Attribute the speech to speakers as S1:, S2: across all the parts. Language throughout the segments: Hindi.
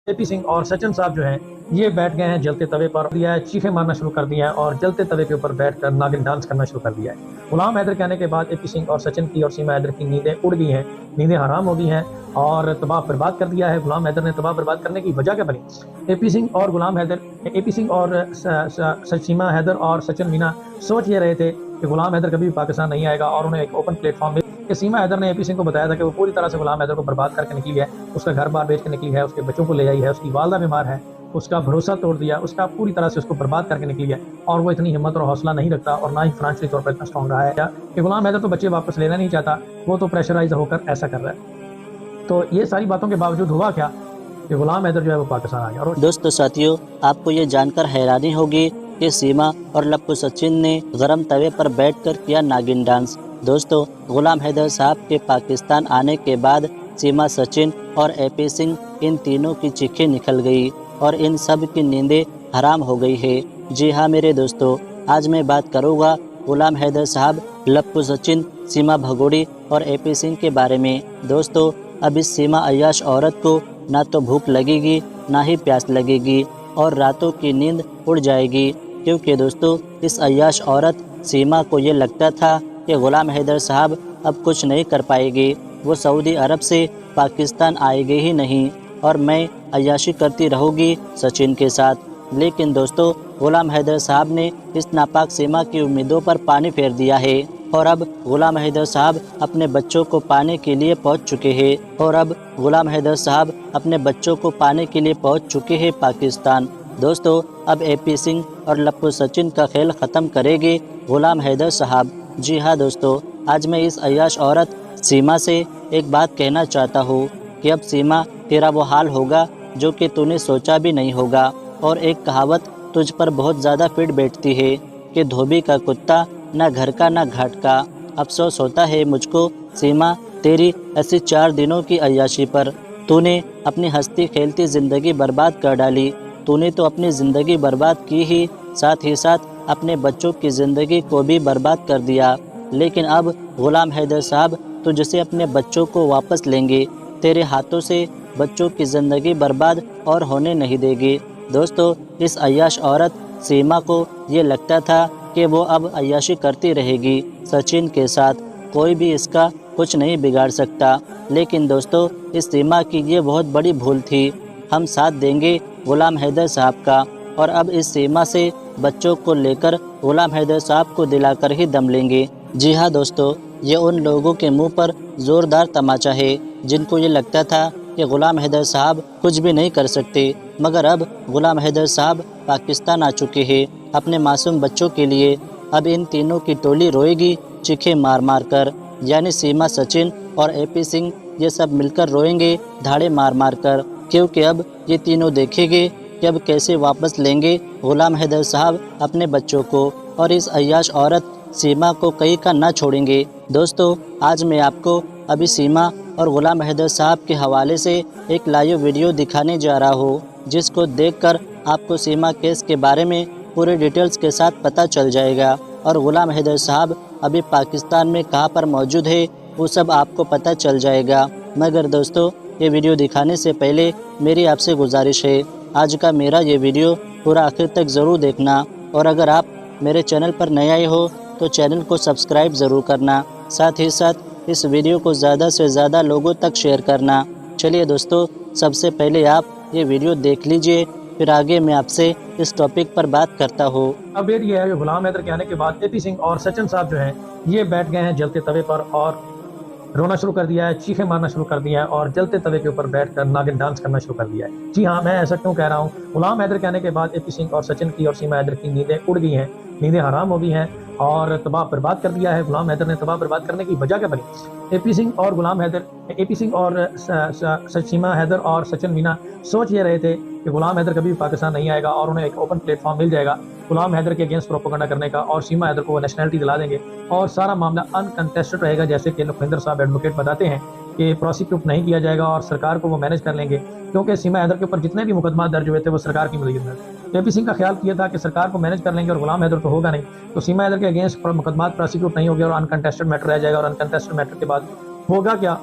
S1: एपी सिंह और सचिन साहब जो हैं ये बैठ गए हैं जलते तवे पर दिया है, चीखें मारना शुरू कर दिया है और जलते तवे के ऊपर बैठकर नागिन डांस करना शुरू कर दिया है। गुलाम हैदर कहने के बाद एपी सिंह और सचिन की और सीमा हैदर की नींदें उड़ गई हैं, नींदें हराम हो गई हैं और तबाह बर्बाद कर दिया है। गुलाम हैदर ने तबाह बर्बाद करने की वजह क्या बनी? एपी सिंह और गुलाम हैदर, एपी सिंह और सीमा हैदर और सचिन मीना सोच ये रहे थे कि गुलाम हैदर कभी भी पाकिस्तान नहीं आएगा और उन्हें एक ओपन प्लेटफॉर्म कि सीमा हैदर ने एपी सिंह को बताया था कि वो पूरी तरह से गुलाम हैदर को बर्बाद करके निकली है, उसका घर बार बेच के निकली है, उसके बच्चों को ले आई है, उसकी वालदा बीमार है, उसका भरोसा तोड़ दिया, उसका पूरी तरह से उसको बर्बाद करके निकली है और वो इतनी हिम्मत और हौसला नहीं रखता और ना ही फाइनेंशियली तौर पर इतना स्ट्रॉन्ग रहा है कि गुलाम हैदर तो बच्चे वापस लेना नहीं चाहता, वो तो प्रेशराइज होकर ऐसा कर रहा है। तो ये सारी बातों के बावजूद हुआ क्या कि गुलाम हैदर जो है वो पाकिस्तान आ गया। और
S2: दोस्तों साथियों, आपको ये जानकर हैरानी होगी कि सीमा और लप्पू सचिन ने गरम तवे पर बैठकर किया नागिन डांस। दोस्तों, गुलाम हैदर साहब के पाकिस्तान आने के बाद सीमा, सचिन और एपी सिंह इन तीनों की चीखें निकल गई और इन सब की नींदें हराम हो गई है। जी हाँ मेरे दोस्तों, आज मैं बात करूँगा गुलाम हैदर साहब, लप्पू सचिन, सीमा भगोड़ी और एपी सिंह के बारे में। दोस्तों, अब इस सीमा अय्याश औरत को ना तो भूख लगेगी ना ही प्यास लगेगी और रातों की नींद उड़ जाएगी, क्योंकि दोस्तों इस अय्याश औरत सीमा को ये लगता था कि गुलाम हैदर साहब अब कुछ नहीं कर पाएगी, वो सऊदी अरब से पाकिस्तान आएगी ही नहीं और मैं अय्याशी करती रहूँगी सचिन के साथ। लेकिन दोस्तों गुलाम हैदर साहब ने इस नापाक सीमा की उम्मीदों पर पानी फेर दिया है और अब गुलाम हैदर साहब अपने बच्चों को पाने के लिए पहुंच चुके हैं पाकिस्तान। दोस्तों, अब एपी सिंह और लप्पू सचिन का खेल ख़त्म करेंगे गुलाम हैदर साहब। जी हाँ दोस्तों, आज मैं इस अय्याश औरत सीमा से एक बात कहना चाहता हूँ कि अब सीमा तेरा वो हाल होगा जो कि तूने सोचा भी नहीं होगा। और एक कहावत तुझ पर बहुत ज़्यादा फिट बैठती है कि धोबी का कुत्ता ना घर का ना घाट का। अफसोस होता है मुझको सीमा, तेरी ऐसी 4 दिनों की अय्याशी पर। तूने अपनी हंसती खेलती ज़िंदगी बर्बाद कर डाली। तूने तो अपनी ज़िंदगी बर्बाद की ही साथ अपने बच्चों की ज़िंदगी को भी बर्बाद कर दिया। लेकिन अब गुलाम हैदर साहब तुझसे अपने बच्चों को वापस लेंगे, तेरे हाथों से बच्चों की ज़िंदगी बर्बाद और होने नहीं देगी। दोस्तों, इस अय्याश औरत सीमा को ये लगता था कि वो अब अय्याशी करती रहेगी सचिन के साथ, कोई भी इसका कुछ नहीं बिगाड़ सकता। लेकिन दोस्तों, इस सीमा की ये बहुत बड़ी भूल थी। हम साथ देंगे गुलाम हैदर साहब का और अब इस सीमा से बच्चों को लेकर गुलाम हैदर साहब को दिलाकर ही दम लेंगे। जी हाँ दोस्तों, ये उन लोगों के मुंह पर ज़ोरदार तमाचा है जिनको ये लगता था कि गुलाम हैदर साहब कुछ भी नहीं कर सकते, मगर अब गुलाम हैदर साहब पाकिस्तान आ चुके हैं अपने मासूम बच्चों के लिए। अब इन तीनों की टोली रोएगी चीखें मार मार कर, यानी सीमा, सचिन और एपी सिंह ये सब मिलकर रोएंगे धाड़े मार मार कर, क्योंकि अब ये तीनों देखेंगे कि अब कैसे वापस लेंगे गुलाम हैदर साहब अपने बच्चों को और इस अय्याश औरत सीमा को कहीं का ना छोड़ेंगे। दोस्तों, आज मैं आपको अभी सीमा और गुलाम हैदर साहब के हवाले से एक लाइव वीडियो दिखाने जा रहा हूँ, जिसको देखकर आपको सीमा केस के बारे में पूरे डिटेल्स के साथ पता चल जाएगा और गुलाम हैदर साहब अभी पाकिस्तान में कहाँ पर मौजूद है वो सब आपको पता चल जाएगा। मगर दोस्तों, ये वीडियो दिखाने से पहले मेरी आपसे गुजारिश है, आज का मेरा ये वीडियो पूरा आखिर तक ज़रूर देखना और अगर आप मेरे चैनल पर नए आए हो तो चैनल को सब्सक्राइब ज़रूर करना, साथ ही साथ इस वीडियो को ज़्यादा से ज़्यादा लोगों तक शेयर करना। चलिए दोस्तों, सबसे पहले आप ये वीडियो देख लीजिए, फिर आगे मैं आपसे इस टॉपिक पर बात करता हूँ।
S1: अपडेट ये है कि गुलाम हैदर के आने के बाद एपी सिंह और सचिन साहब जो हैं ये बैठ गए हैं जलते तवे पर और रोना शुरू कर दिया है, चीखें मारना शुरू कर दिया है और जलते तवे के ऊपर बैठकर नागिन डांस करना शुरू कर दिया है। जी हाँ, मैं ऐसा क्यों कह रहा हूँ? गुलाम हैदर के आने के बाद एपी सिंह और सचिन की और सीमा हैदर की नींदें उड़ गई हैं, नींदें हराम हो गई हैं और तबाह बर्बाद कर दिया है। गुलाम हैदर ने तबाह बर्बाद करने की वजह क्या बनी? एपी सिंह और गुलाम हैदर, एपी सिंह और सीमा हैदर और सचिन मीना सोच ये रहे थे कि गुलाम हैदर कभी भी पाकिस्तान नहीं आएगा और उन्हें एक ओपन प्लेटफॉर्म मिल जाएगा गुलाम हैदर के अगेंस्ट प्रोपेगेंडा करने का और सीमा हैदर को वो नेशनलिटी दिला देंगे और सारा मामला अनकंटेस्टेड रहेगा, जैसे कि लखविंदर साहब एडवोकेट बताते हैं कि प्रोसिक्यूट नहीं किया जाएगा और सरकार को वो मैनेज कर लेंगे, क्योंकि सीमा हैदर के ऊपर जितने भी मुकदमा दर्ज हुए थे वो सरकार की मदद में। एपी सिंह का ख्याल किया था कि सरकार को मैनेज कर लेंगे और गुलाम हैदर तो होगा नहीं, तो सीमा हैदर के अगेंस्ट मुकदमा प्रोसिक्यूट नहीं होगा और अनकंटेस्टेड मैटर रह जाएगा और अनकंटेस्टेड मैटर के बाद होगा क्या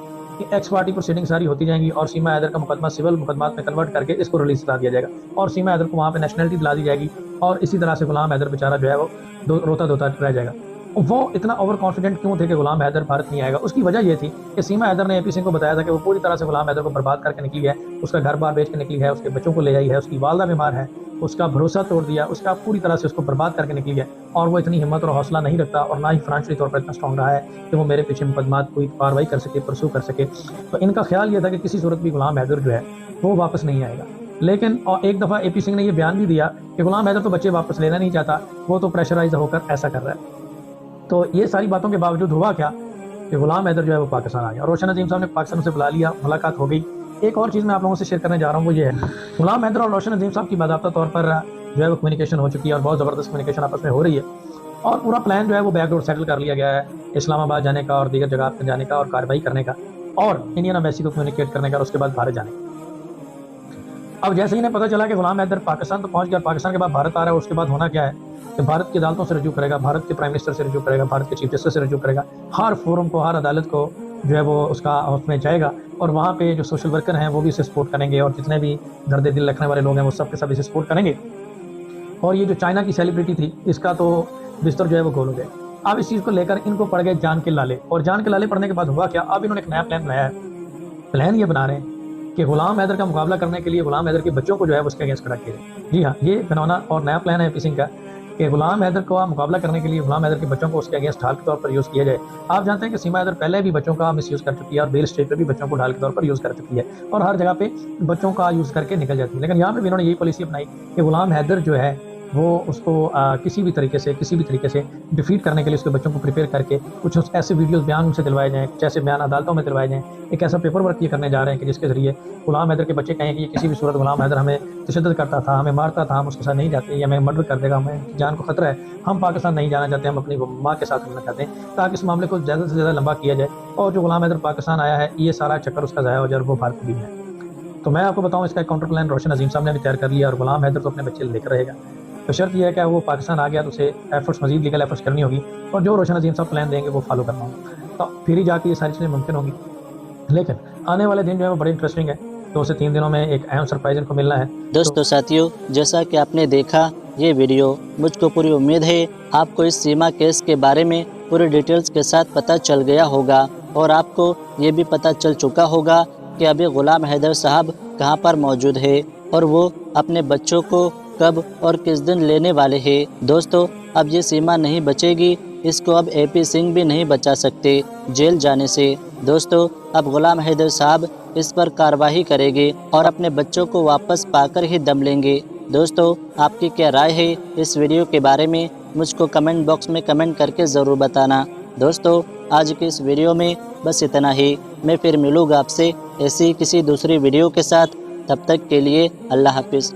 S1: एक्स पार्टी प्रोसीडिंग सारी होती जाएंगी और सीमा हैदर का मुकदमा सिविल मुकदमात में कन्वर्ट करके इसको रिलीज करा दिया जाएगा और सीमा हैदर को वहाँ पे नेशनलिटी दिला दी जाएगी और इसी तरह से गुलाम हैदर बेचारा जो है वो रोता धोता रह जाएगा। वो इतना ओवर कॉन्फिडेंट क्यों थे कि गुलाम हैदर भारत नहीं आएगा? उसकी वजह ये थी कि सीमा हैदर ने एपी सिंह को बताया था कि वो पूरी तरह से गुलाम हैदर को बर्बाद करके निकली है, उसका घर बार बेच के निकली है, उसके बच्चों को ले आई है, उसकी वालदा बीमार है, उसका भरोसा तोड़ दिया, उसका पूरी तरह से उसको बर्बाद करके निकली है और वो इतनी हिम्मत और हौसला नहीं रखता और ना ही फाइनेंशियली तौर पर इतना स्ट्रॉन्ग रहा है कि वो मेरे पीछे मुकदमात कोई कार्रवाई कर सके, परसू कर सके। तो इनका ख्याल ये था कि किसी सूरत भी गुलाम हैदर जो है वो वापस नहीं आएगा। लेकिन और एक दफ़ा एपी सिंह ने ये बयान भी दिया कि गुलाम हैदर तो बच्चे वापस लेना नहीं चाहता, वो तो प्रेशराइज होकर ऐसा कर रहा है। तो ये सारी बातों के बावजूद हुआ क्या कि गुलाम हैदर जो है वो पाकिस्तान आ गया। रोशन अजीम साहब ने पाकिस्तान से बुला लिया, मुलाकात हो गई। एक और चीज़ मैं आप लोगों से शेयर करने जा रहा हूँ वो ये है, गुलाम हैदर और रोशन अजीम साहब की बाकायदा तौर पर जो है वो कम्युनिकेशन हो चुकी है और बहुत ज़बरदस्त कम्युनिकेशन आपस में हो रही है और पूरा प्लान जो है वो बैकडोर सेटल कर लिया गया है, इस्लामाबाद जाने का और दीगर जगह पर जाने का और कार्रवाई करने का और इंडियन एम्बेसी को कम्युनिकेट करने का और उसके बाद भारत जाने का। अब जैसे ही इन्हें पता चला कि गुलाम हैदर पाकिस्तान तो पहुंच गया, पाकिस्तान के बाद भारत आ रहा है, उसके बाद होना क्या है कि भारत की अदालतों से रजू करेगा, भारत के प्राइम मिनिस्टर से रजू करेगा, भारत के चीफ जस्टिस से रजू करेगा, हर फोरम को, हर अदालत को जो है वो उसका उसमें जाएगा और वहाँ पे जो सोशल वर्कर हैं वो भी इसे सपोर्ट करेंगे और जितने भी दर्द दिल रखने वाले लोग हैं वो सब के सब इसे सपोर्ट करेंगे। और ये जो चाइना की सेलिब्रिटी थी इसका तो बिस्तर जो है वो गोल हो गया। अब इस चीज़ को लेकर इनको पड़ गए जान के लाले और जान के लाले पड़ने के बाद हुआ क्या, अब इन्होंने एक नया प्लान बनाया है। प्लान ये बना रहे हैं कि गुलाम हैदर का मुकाबला करने के लिए गुलाम हैदर के बच्चों को जो है उसके अगेंस्ट खड़ा किया जाए। जी हाँ, ये बनौना और नया प्लान है एपी सिंह का कि गुलाम हैदर का मुकाबला करने के लिए गुलाम हैदर के बच्चों को उसके अगेंस्ट ढाल के तौर पर यूज़ किया जाए। आप जानते हैं कि सीमा हैदर पहले भी बच्चों का मिस यूज़ कर चुकी है और बेल स्टेट पर भी बच्चों को ढाल के तौर पर यूज़ कर चुकी है और हर जगह पे बच्चों का यूज़ करके निकल जाती है। लेकिन यहाँ पे भी इन्होंने यही पॉलिसी अपनाई कि गुलाम हैदर जो है वो उसको किसी भी तरीके से डिफीट करने के लिए उसके बच्चों को प्रिपेयर करके कुछ ऐसे वीडियोस बयान उनसे दिलवाए जाएँ, जैसे बयान अदालतों में दिलवाए जाएँ। एक ऐसा पेपर वर्क ये करने जा रहे हैं कि जिसके ज़रिए गुलाम हैदर के बच्चे कहें कि ये किसी भी सूरत गुलाम हैदर हमें तशद्दुद करता था, हमें मारता था, हम उसके साथ नहीं जाते, या हमें मर्डर कर देगा, हमें जान को खतरा है, हम पाकिस्तान नहीं जाना चाहते, हम अपनी माँ के साथ रहना चाहते हैं, ताकि इस मामले को ज़्यादा से ज़्यादा लंबा किया जाए और जो गुलाम हैदर पाकिस्तान आया है ये सारा चक्कर उसका ज़ाया हो जाए और वो भारत भी है। तो मैं आपको बताऊँ इसका काउंटर प्लान रोशन अजीम साहब ने भी तैयार कर लिया और गुलाम हैदर तो अपने बच्चे लेकर रहेगा। तो शर्त यह है कि वो पाकिस्तान आ गया तो उसे एफर्ट्स मजीद लीगल एफर्ट्स करनी होगी और जो रोशन अजीम साहब प्लान देंगे वो फॉलो करना होगा, तो फिर ही जाके ये सारी चीज़ें मुमकिन होंगी। लेकिन आने वाले दिन जो है वो बड़े इंटरेस्टिंग है, 2 से 3 दिनों में एक अहम सरप्राइज इनको मिलना है।
S2: दोस्तों साथियों, जैसा कि आपने देखा ये वीडियो, मुझको पूरी उम्मीद है आपको इस सीमा केस के बारे में पूरी डिटेल्स के साथ पता चल गया होगा और आपको ये भी पता चल चुका होगा कि अभी गुलाम हैदर साहब कहाँ पर मौजूद है और वो अपने बच्चों को कब और किस दिन लेने वाले हैं। दोस्तों, अब ये सीमा नहीं बचेगी, इसको अब एपी सिंह भी नहीं बचा सकते जेल जाने से। दोस्तों, अब गुलाम हैदर साहब इस पर कार्रवाई करेंगे और अपने बच्चों को वापस पाकर ही दम लेंगे। दोस्तों, आपकी क्या राय है इस वीडियो के बारे में, मुझको कमेंट बॉक्स में कमेंट करके ज़रूर बताना। दोस्तों, आज की इस वीडियो में बस इतना ही। मैं फिर मिलूँगा आपसे ऐसी किसी दूसरी वीडियो के साथ। तब तक के लिए अल्लाह हाफिज़।